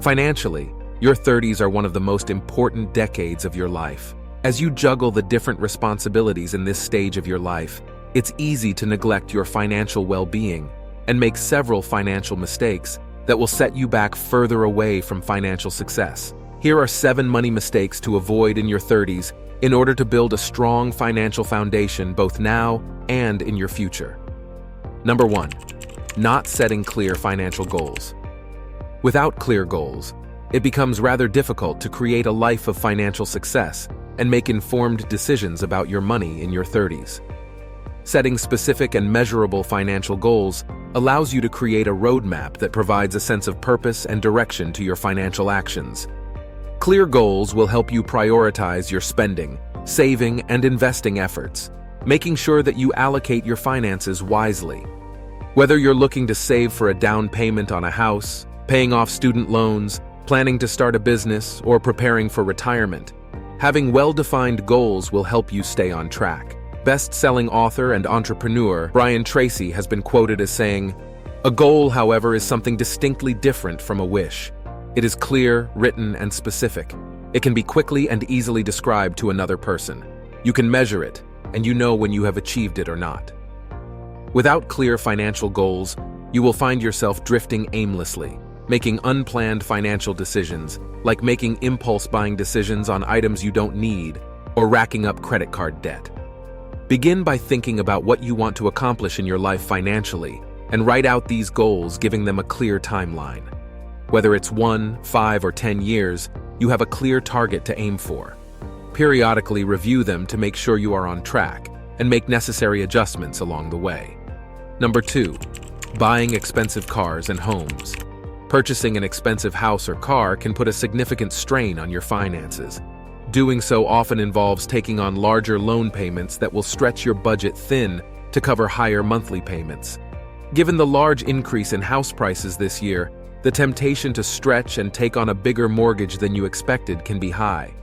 Financially, your 30s are one of the most important decades of your life. As you juggle the different responsibilities in this stage of your life, it's easy to neglect your financial well-being and make several financial mistakes that will set you back further away from financial success. Here are 7 money mistakes to avoid in your 30s in order to build a strong financial foundation both now and in your future. Number 1. Not setting clear financial goals. Without clear goals, it becomes rather difficult to create a life of financial success and make informed decisions about your money in your 30s. Setting specific and measurable financial goals allows you to create a roadmap that provides a sense of purpose and direction to your financial actions. Clear goals will help you prioritize your spending, saving, and investing efforts, making sure that you allocate your finances wisely. Whether you're looking to save for a down payment on a house, paying off student loans, planning to start a business, or preparing for retirement, having well-defined goals will help you stay on track. Best-selling author and entrepreneur Brian Tracy has been quoted as saying, "A goal, however, is something distinctly different from a wish. It is clear, written, and specific. It can be quickly and easily described to another person. You can measure it, and you know when you have achieved it or not." Without clear financial goals, you will find yourself drifting aimlessly, making unplanned financial decisions, like making impulse buying decisions on items you don't need or racking up credit card debt. Begin by thinking about what you want to accomplish in your life financially and write out these goals, giving them a clear timeline. Whether it's 1, 5, or 10 years, you have a clear target to aim for. Periodically review them to make sure you are on track and make necessary adjustments along the way. Number 2. Buying expensive cars and homes. Purchasing an expensive house or car can put a significant strain on your finances. Doing so often involves taking on larger loan payments that will stretch your budget thin to cover higher monthly payments. Given the large increase in house prices this year, the temptation to stretch and take on a bigger mortgage than you expected can be high.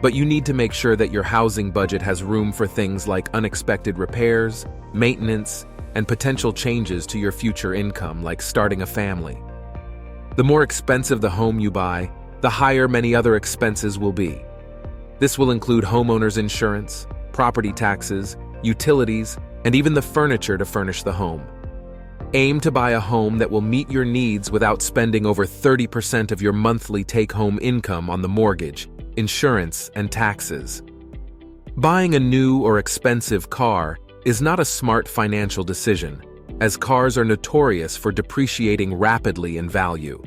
But you need to make sure that your housing budget has room for things like unexpected repairs, maintenance, and potential changes to your future income, like starting a family. The more expensive the home you buy, the higher many other expenses will be. This will include homeowners insurance, property taxes, utilities, and even the furniture to furnish the home. Aim to buy a home that will meet your needs without spending over 30% of your monthly take-home income on the mortgage, insurance, and taxes. Buying a new or expensive car is not a smart financial decision, as cars are notorious for depreciating rapidly in value.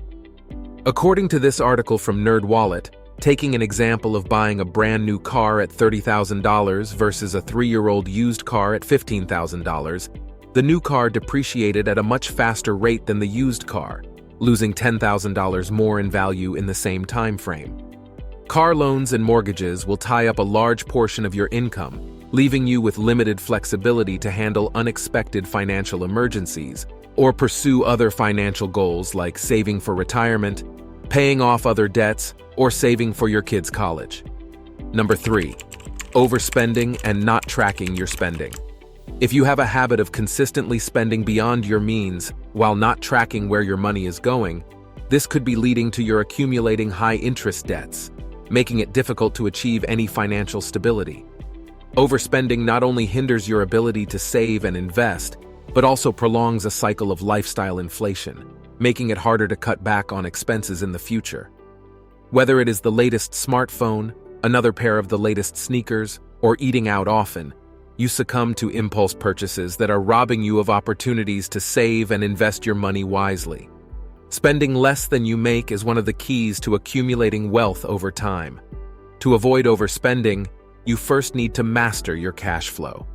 According to this article from NerdWallet, taking an example of buying a brand new car at $30,000 versus a 3-year-old used car at $15,000, the new car depreciated at a much faster rate than the used car, losing $10,000 more in value in the same time frame. Car loans and mortgages will tie up a large portion of your income, leaving you with limited flexibility to handle unexpected financial emergencies or pursue other financial goals like saving for retirement, paying off other debts, or saving for your kids' college. Number 3. Overspending and not tracking your spending. If you have a habit of consistently spending beyond your means while not tracking where your money is going, this could be leading to your accumulating high-interest debts, making it difficult to achieve any financial stability. Overspending not only hinders your ability to save and invest, but also prolongs a cycle of lifestyle inflation, making it harder to cut back on expenses in the future. Whether it is the latest smartphone, another pair of the latest sneakers, or eating out often, you succumb to impulse purchases that are robbing you of opportunities to save and invest your money wisely. Spending less than you make is one of the keys to accumulating wealth over time. To avoid overspending, you first need to master your cash flow.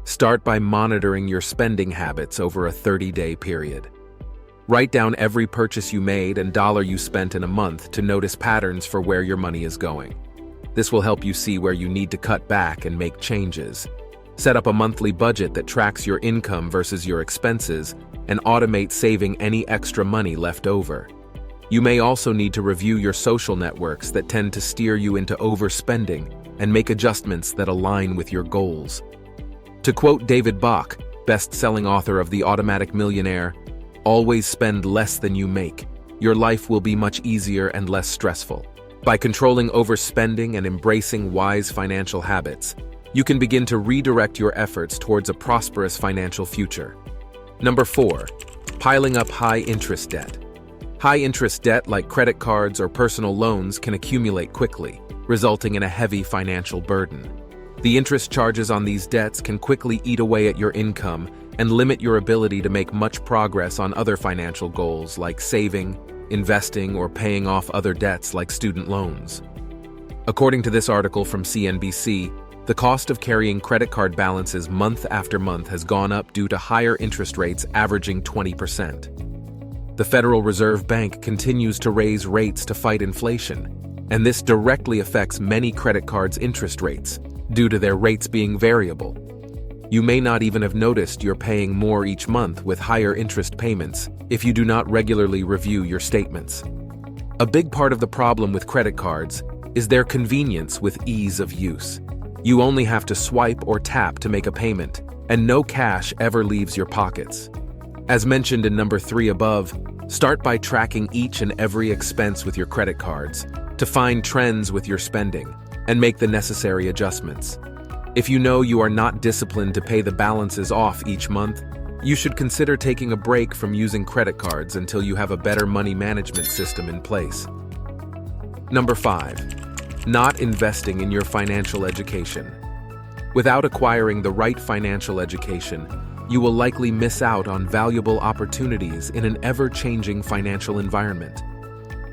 Start by monitoring your spending habits over a 30-day period. Write down every purchase you made and dollar you spent in a month to notice patterns for where your money is going. This will help you see where you need to cut back and make changes. Set up a monthly budget that tracks your income versus your expenses and automate saving any extra money left over. You may also need to review your social networks that tend to steer you into overspending and make adjustments that align with your goals. To quote David Bach, best-selling author of The Automatic Millionaire, "Always spend less than you make. your life will be much easier and less stressful. By controlling overspending and embracing wise financial habits, you can begin to redirect your efforts towards a prosperous financial future. Number 4. Piling up high-interest debt. High-interest debt like credit cards or personal loans can accumulate quickly, resulting in a heavy financial burden. The interest charges on these debts can quickly eat away at your income and limit your ability to make much progress on other financial goals like saving, investing, or paying off other debts like student loans. According to this article from CNBC, the cost of carrying credit card balances month after month has gone up due to higher interest rates averaging 20%. The Federal Reserve Bank continues to raise rates to fight inflation, and this directly affects many credit cards' interest rates due to their rates being variable. You may not even have noticed you're paying more each month with higher interest payments if you do not regularly review your statements. A big part of the problem with credit cards is their convenience with ease of use. You only have to swipe or tap to make a payment, and no cash ever leaves your pockets. As mentioned in number 3 above, start by tracking each and every expense with your credit cards to find trends with your spending and make the necessary adjustments. If you know you are not disciplined to pay the balances off each month, you should consider taking a break from using credit cards until you have a better money management system in place. Number 5. Not investing in your financial education. Without acquiring the right financial education, you will likely miss out on valuable opportunities in an ever-changing financial environment.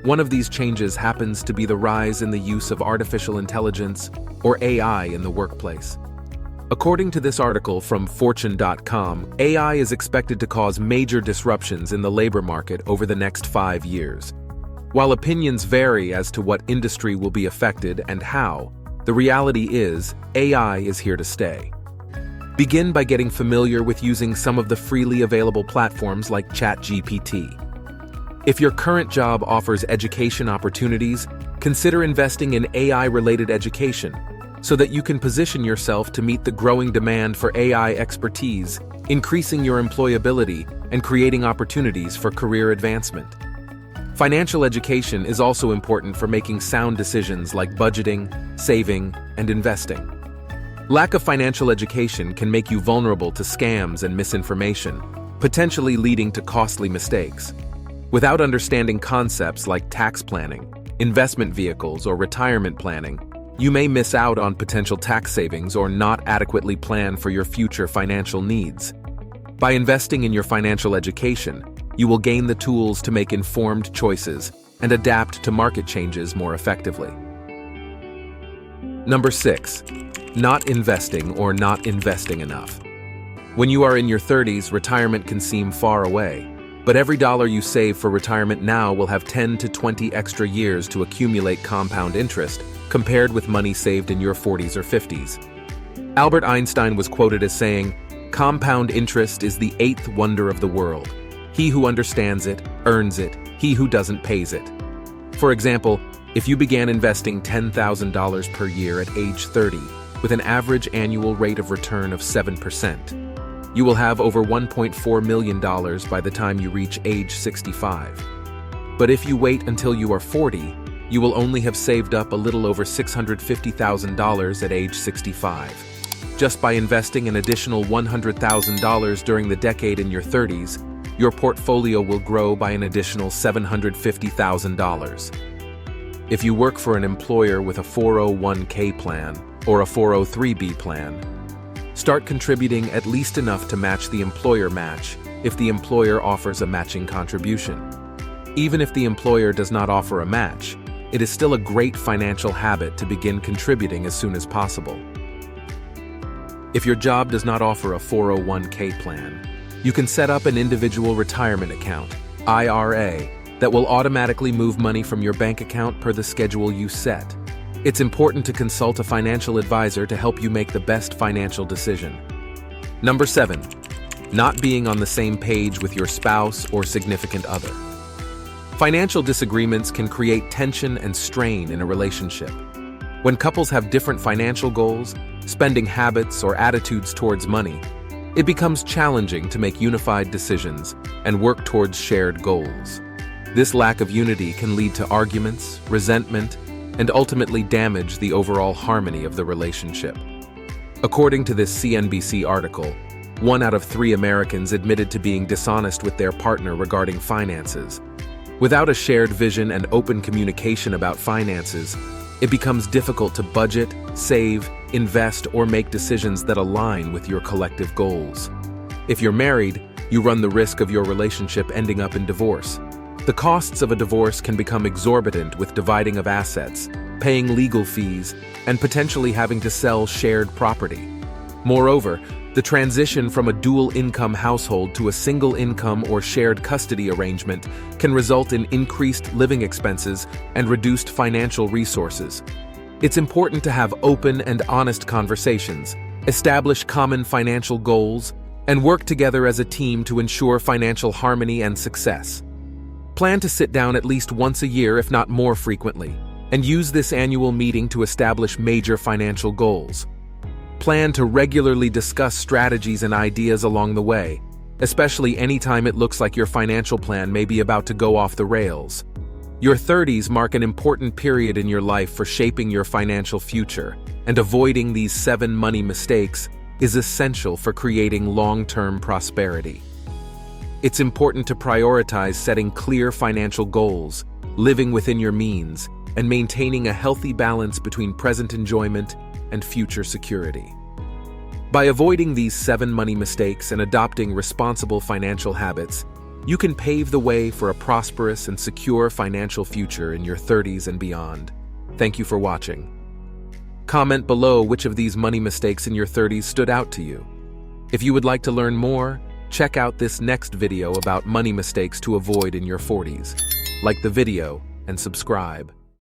One of these changes happens to be the rise in the use of artificial intelligence, or AI, in the workplace. According to this article from Fortune.com, AI is expected to cause major disruptions in the labor market over the next 5 years. While opinions vary as to what industry will be affected and how, the reality is AI is here to stay. Begin by getting familiar with using some of the freely available platforms like ChatGPT. If your current job offers education opportunities, consider investing in AI-related education so that you can position yourself to meet the growing demand for AI expertise, increasing your employability and creating opportunities for career advancement. Financial education is also important for making sound decisions like budgeting, saving, and investing. Lack of financial education can make you vulnerable to scams and misinformation, potentially leading to costly mistakes. Without understanding concepts like tax planning, investment vehicles, or retirement planning, you may miss out on potential tax savings or not adequately plan for your future financial needs. By investing in your financial education, you will gain the tools to make informed choices and adapt to market changes more effectively. Number 6. Not investing or not investing enough. When you are in your 30s, retirement can seem far away, but every dollar you save for retirement now will have 10 to 20 extra years to accumulate compound interest compared with money saved in your 40s or 50s. Albert Einstein was quoted as saying, "Compound interest is the 8th wonder of the world. He who understands it, earns it. He who doesn't pays it." For example, if you began investing $10,000 per year at age 30 with an average annual rate of return of 7%, you will have over $1.4 million by the time you reach age 65. But if you wait until you are 40, you will only have saved up a little over $650,000 at age 65. Just by investing an additional $100,000 during the decade in your 30s, your portfolio will grow by an additional $750,000. If you work for an employer with a 401k plan or a 403b plan, start contributing at least enough to match the employer match if the employer offers a matching contribution. Even if the employer does not offer a match, it is still a great financial habit to begin contributing as soon as possible. If your job does not offer a 401k plan, you can set up an individual retirement account, IRA, that will automatically move money from your bank account per the schedule you set. It's important to consult a financial advisor to help you make the best financial decision. Number 7. Not being on the same page with your spouse or significant other. Financial disagreements can create tension and strain in a relationship. When couples have different financial goals, spending habits, or attitudes towards money, it becomes challenging to make unified decisions and work towards shared goals. This lack of unity can lead to arguments, resentment, and ultimately damage the overall harmony of the relationship. According to this CNBC article, 1 out of 3 Americans admitted to being dishonest with their partner regarding finances. Without a shared vision and open communication about finances, it becomes difficult to budget, save, invest, or make decisions that align with your collective goals. If you're married, you run the risk of your relationship ending up in divorce. The costs of a divorce can become exorbitant with dividing of assets, paying legal fees, and potentially having to sell shared property. Moreover, the transition from a dual-income household to a single-income or shared custody arrangement can result in increased living expenses and reduced financial resources. It's important to have open and honest conversations, establish common financial goals, and work together as a team to ensure financial harmony and success. Plan to sit down at least once a year, if not more frequently, and use this annual meeting to establish major financial goals. Plan to regularly discuss strategies and ideas along the way, especially anytime it looks like your financial plan may be about to go off the rails. Your 30s mark an important period in your life for shaping your financial future, and avoiding these 7 money mistakes is essential for creating long-term prosperity. It's important to prioritize setting clear financial goals, living within your means, and maintaining a healthy balance between present enjoyment and future security. By avoiding these 7 money mistakes and adopting responsible financial habits, you can pave the way for a prosperous and secure financial future in your 30s and beyond. Thank you for watching. Comment below which of these money mistakes in your 30s stood out to you. If you would like to learn more, check out this next video about money mistakes to avoid in your 40s. Like the video and subscribe.